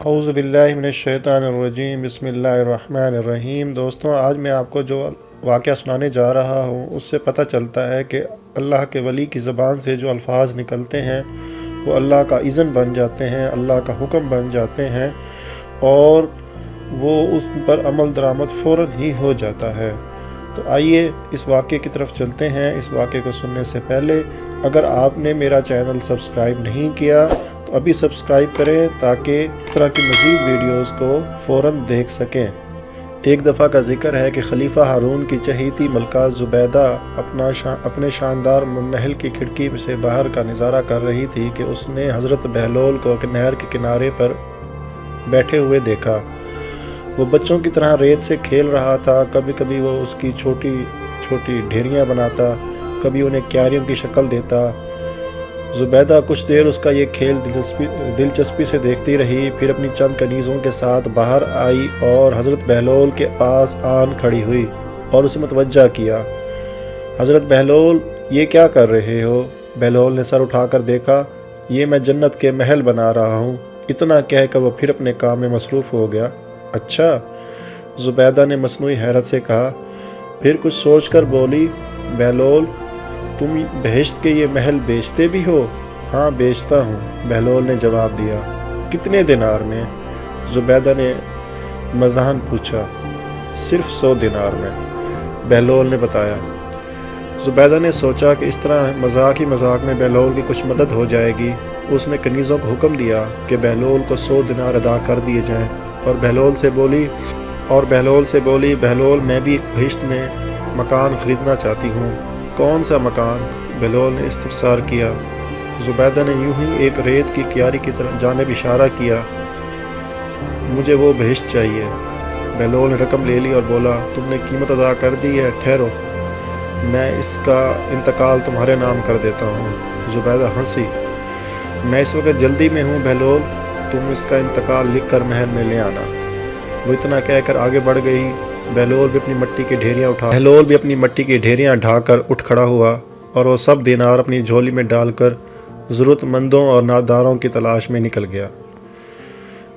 اعوذ باللہ من الشیطان الرجیم بسم اللہ الرحمن الرحیم۔ دوستوں، آج میں آپ کو جو واقعہ سنانے جا رہا ہوں اس سے پتہ چلتا ہے کہ اللہ کے ولی کی زبان سے جو الفاظ نکلتے ہیں وہ اللہ کا اذن بن جاتے ہیں، اللہ کا حکم بن جاتے ہیں اور وہ اس پر عمل درآمد فوراً ہی ہو جاتا ہے۔ تو آئیے اس واقعے کی طرف چلتے ہیں۔ اس واقعے کو سننے سے پہلے اگر آپ نے میرا چینل سبسکرائب نہیں کیا تو ابھی سبسکرائب کریں تاکہ اس طرح کی مزید ویڈیوز کو فوراً دیکھ سکیں۔ ایک دفعہ کا ذکر ہے کہ خلیفہ ہارون کی چہیتی ملکہ زبیدہ اپنے شاندار محل کی کھڑکی سے باہر کا نظارہ کر رہی تھی کہ اس نے حضرت بہلول کو نہر کے کنارے پر بیٹھے ہوئے دیکھا۔ وہ بچوں کی طرح ریت سے کھیل رہا تھا، کبھی کبھی وہ اس کی چھوٹی چھوٹی ڈھیریاں بناتا، کبھی انہیں کیاریوں کی شکل دیتا۔ زبیدہ کچھ دیر اس کا یہ کھیل دلچسپی سے دیکھتی رہی، پھر اپنی چند کنیزوں کے ساتھ باہر آئی اور حضرت بہلول کے پاس آن کھڑی ہوئی اور اسے متوجہ کیا۔ حضرت بہلول، یہ کیا کر رہے ہو؟ بہلول نے سر اٹھا کر دیکھا۔ یہ میں جنت کے محل بنا رہا ہوں۔ اتنا کہہ کر وہ پھر اپنے کام میں مصروف ہو گیا۔ اچھا، زبیدہ نے مصنوعی حیرت سے کہا، پھر کچھ سوچ کر بولی، بہلول تم بہشت کے یہ محل بیچتے بھی ہو؟ ہاں بیچتا ہوں، بہلول نے جواب دیا۔ کتنے دینار میں؟ زبیدہ نے مزاحاً پوچھا۔ صرف 100 دینار میں، بہلول نے بتایا۔ زبیدہ نے سوچا کہ اس طرح مذاق میں بہلول کی کچھ مدد ہو جائے گی۔ اس نے کنیزوں کو حکم دیا کہ بہلول کو 100 دینار ادا کر دیے جائیں اور بہلول سے بولی، بہلول میں بھی بہشت میں مکان خریدنا چاہتی ہوں۔ کون سا مکان؟ بہلول نے استفسار کیا۔ زبیدہ نے یوں ہی ایک ریت کی کیاری کی جانب اشارہ کیا۔ مجھے وہ بہشت چاہیے۔ بہلول نے رقم لے لی اور بولا، تم نے قیمت ادا کر دی ہے، ٹھہرو، میں اس کا انتقال تمہارے نام کر دیتا ہوں۔ زبیدہ ہنسی۔ میں اس وقت جلدی میں ہوں بہلول، تم اس کا انتقال لکھ کر محل میں لے آنا۔ وہ اتنا کہہ کر آگے بڑھ گئی۔ بہلول بھی اپنی مٹی کی ڈھیریاں ڈھا کر اٹھ کھڑا ہوا اور وہ سب دینار اپنی جھولی میں ڈال کر ضرورت مندوں اور ناداروں کی تلاش میں نکل گیا۔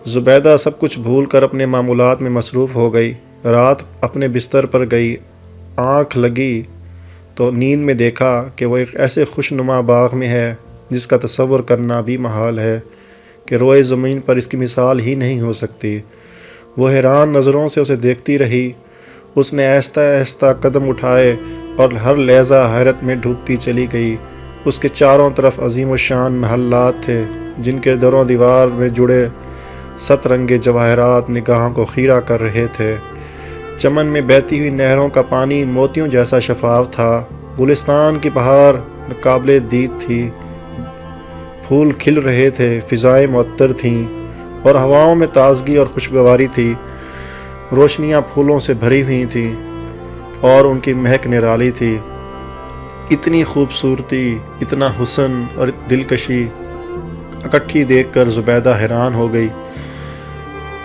زبیدہ سب کچھ بھول کر اپنے معمولات میں مصروف ہو گئی۔ رات اپنے بستر پر گئی، آنکھ لگی تو نیند میں دیکھا کہ وہ ایک ایسے خوشنما باغ میں ہے جس کا تصور کرنا بھی محال ہے کہ روئے زمین پر اس کی مثال ہی نہیں ہو سکتی۔ وہ حیران نظروں سے اسے دیکھتی رہی۔ اس نے آہستہ آہستہ قدم اٹھائے اور ہر لحظہ حیرت میں ڈوبتی چلی گئی۔ اس کے چاروں طرف عظیم الشان محلات تھے جن کے در و دیوار میں جڑے 7 رنگے جواہرات نگاہوں کو خیرہ کر رہے تھے۔ چمن میں بہتی ہوئی نہروں کا پانی موتیوں جیسا شفاف تھا۔ گلستان کی بہار قابل دید تھی، پھول کھل رہے تھے، فضائیں معطر تھیں اور ہواؤں میں تازگی اور خوشگواری تھی۔ روشنیاں پھولوں سے بھری ہوئی تھیں اور ان کی مہک نرالی تھی۔ اتنی خوبصورتی، اتنا حسن اور دلکشی اکٹھی دیکھ کر زبیدہ حیران ہو گئی۔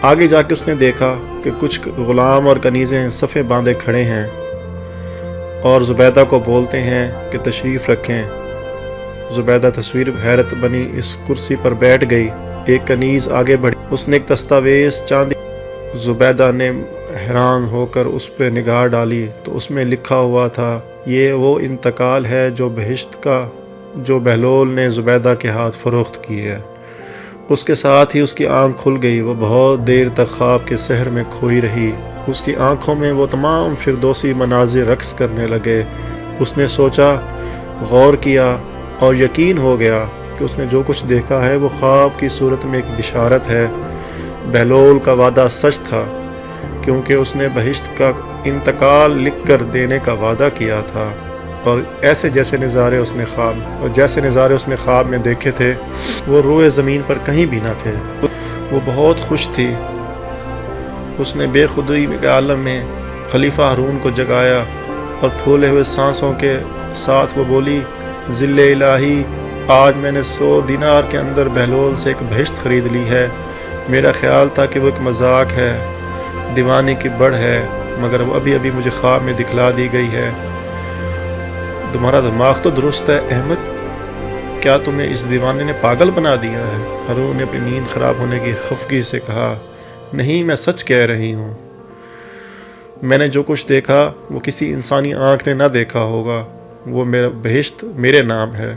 آگے جا کے اس نے دیکھا کہ کچھ غلام اور کنیزیں صفیں باندھے کھڑے ہیں اور زبیدہ کو بولتے ہیں کہ تشریف رکھیں۔ زبیدہ تصویر حیرت بنی اس کرسی پر بیٹھ گئی۔ ایک کنیز آگے بڑھی، اس نے ایک دستاویز چاندی۔ زبیدہ نے حیران ہو کر اس پہ نگاہ ڈالی تو اس میں لکھا ہوا تھا، یہ وہ انتقال ہے جو بہشت کا جو بہلول نے زبیدہ کے ہاتھ فروخت کی ہے۔ اس کے ساتھ ہی اس کی آنکھ کھل گئی۔ وہ بہت دیر تک خواب کے سحر میں کھوئی رہی۔ اس کی آنکھوں میں وہ تمام فردوسی مناظر رقص کرنے لگے۔ اس نے سوچا، غور کیا اور یقین ہو گیا کہ اس نے جو کچھ دیکھا ہے وہ خواب کی صورت میں ایک بشارت ہے۔ بہلول کا وعدہ سچ تھا کیونکہ اس نے بہشت کا انتقال لکھ کر دینے کا وعدہ کیا تھا، اور جیسے نظارے اس نے خواب میں دیکھے تھے وہ روئے زمین پر کہیں بھی نہ تھے۔ وہ بہت خوش تھی۔ اس نے بے خودی کے عالم میں خلیفہ ہارون کو جگایا اور پھولے ہوئے سانسوں کے ساتھ وہ بولی، ذل الہی، آج میں نے 100 دینار کے اندر بہلول سے ایک بہشت خرید لی ہے۔ میرا خیال تھا کہ وہ ایک مذاق ہے، دیوانے کی بڑھ ہے، مگر وہ ابھی مجھے خواب میں دکھلا دی گئی ہے۔ تمہارا دماغ تو درست ہے احمد، کیا تمہیں اس دیوانے نے پاگل بنا دیا ہے؟ ہارون نے اپنی نیند خراب ہونے کی خفگی سے کہا، نہیں، میں سچ کہہ رہی ہوں۔ میں نے جو کچھ دیکھا وہ کسی انسانی آنکھ نے نہ دیکھا ہوگا، وہ میرا بہشت میرے نام ہے۔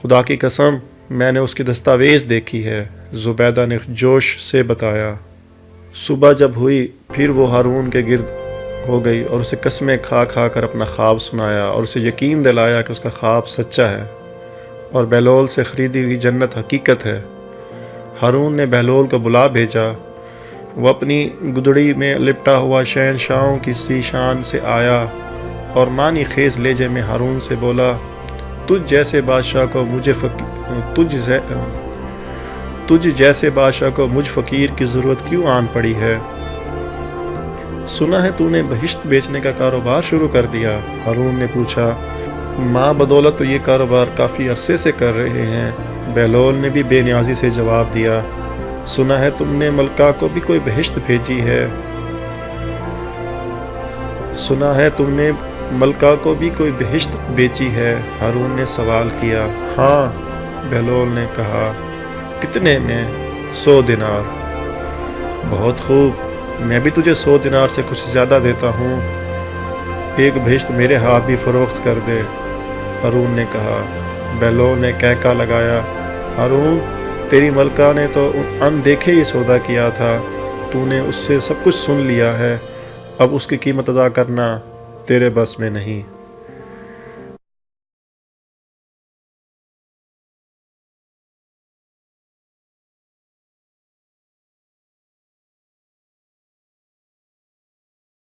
خدا کی قسم، میں نے اس کی دستاویز دیکھی ہے، زبیدہ نے جوش سے بتایا۔ صبح جب ہوئی پھر وہ ہارون کے گرد ہو گئی اور اسے قسمیں کھا کھا کر اپنا خواب سنایا اور اسے یقین دلایا کہ اس کا خواب سچا ہے اور بہلول سے خریدی ہوئی جنت حقیقت ہے۔ ہارون نے بہلول کو بلا بھیجا۔ وہ اپنی گدڑی میں لپٹا ہوا شہنشاہوں کی سی شان سے آیا اور معنی خیز لہجے میں ہارون سے بولا، تجھ جیسے بادشاہ کو مجھ فقیر کی ضرورت کیوں آن پڑی ہے؟ سنا ہے تو نے بہشت بیچنے کا کاروبار شروع کر دیا؟ ہارون نے پوچھا۔ ماں بدولت تو یہ کاروبار کافی عرصے سے کر رہے ہیں، بہلول نے بھی بے نیازی سے جواب دیا۔ سنا ہے تم نے ملکہ کو بھی کوئی بہشت بھیجی ہے؟ سنا ہے تم نے ملکہ کو بھی کوئی بہشت بیچی ہے؟ ہارون نے سوال کیا۔ ہاں، بہلول نے کہا۔ کتنے میں؟ 100 دینار۔ بہت خوب، میں بھی تجھے 100 دینار سے کچھ زیادہ دیتا ہوں، ایک بہشت میرے ہاتھ بھی فروخت کر دے، ہارون نے کہا۔ بہلول نے کہکا لگایا، ہارون، تیری ملکہ نے تو ان دیکھے ہی سودا کیا تھا، تو نے اس سے سب کچھ سن لیا ہے، اب اس کی قیمت ادا کرنا تیرے بس میں نہیں۔